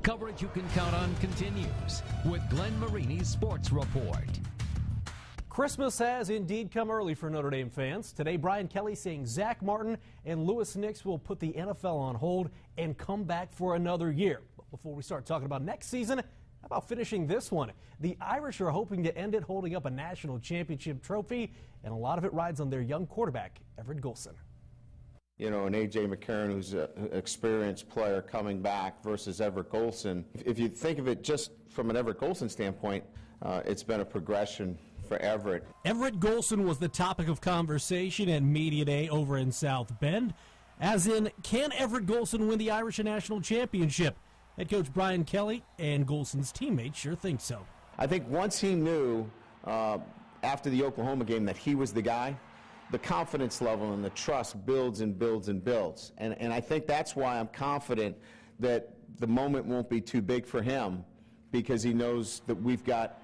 Coverage you can count on continues with Glenn Marini's Sports Report. Christmas has indeed come early for Notre Dame fans. Today, Brian Kelly saying Zach Martin and Louis Nix will put the NFL on hold and come back for another year. But before we start talking about next season, how about finishing this one? The Irish are hoping to end it holding up a national championship trophy, and a lot of it rides on their young quarterback, Everett Golson. You know, an A.J. McCarron, who's an experienced player coming back, versus Everett Golson. If you think of it just from an Everett Golson standpoint, it's been a progression for Everett. Everett Golson was the topic of conversation at Media Day over in South Bend. As in, can Everett Golson win the Irish a national championship? Head coach Brian Kelly and Golson's teammates sure think so. I think once he knew after the Oklahoma game that he was the guy, the confidence level and the trust builds and builds and builds. And I think that's why I'm confident that the moment won't be too big for him, because he knows that we've got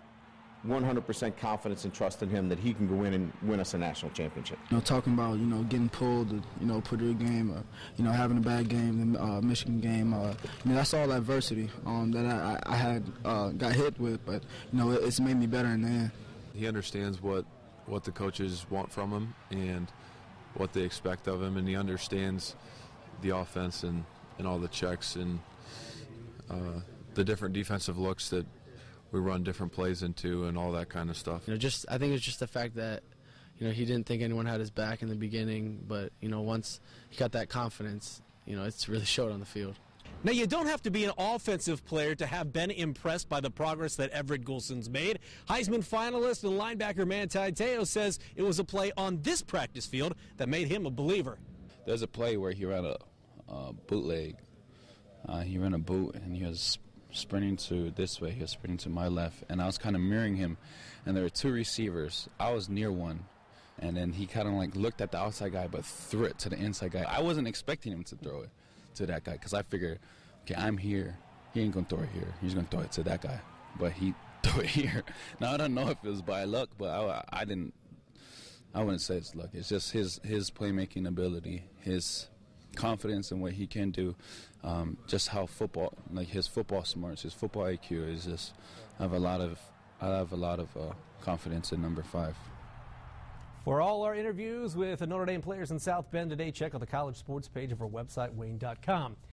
100% confidence and trust in him that he can go in and win us a national championship. You know, talking about, getting pulled, Purdue game, having a bad game, the Michigan game, that's all adversity that I had got hit with, but, it's made me better in the end. He understands what the coaches want from him and what they expect of him, and he understands the offense and all the checks and the different defensive looks that we run different plays into and all that kind of stuff. I think it's just the fact that, he didn't think anyone had his back in the beginning, but, once he got that confidence, it's really showed on the field. Now, you don't have to be an offensive player to have been impressed by the progress that Everett Golson's made. Heisman finalist and linebacker Manti Te'o says it was a play on this practice field that made him a believer. There's a play where he ran a bootleg. He ran a boot, and he was sprinting to this way. He was sprinting to my left, and I was kind of mirroring him, and there were two receivers. I was near one, and then he kind of looked at the outside guy but threw it to the inside guy. I wasn't expecting him to throw it to that guy because I figured, okay, I'm here. He ain't going to throw it here. He's going to throw it to that guy, but he threw it here. Now, I don't know if it was by luck, but I wouldn't say it's luck. It's just his playmaking ability, his confidence in what he can do, just how football, his football smarts, his football IQ is just. I have a lot of confidence in number 5. For all our interviews with the Notre Dame players in South Bend today, check out the college sports page of our website, wayne.com.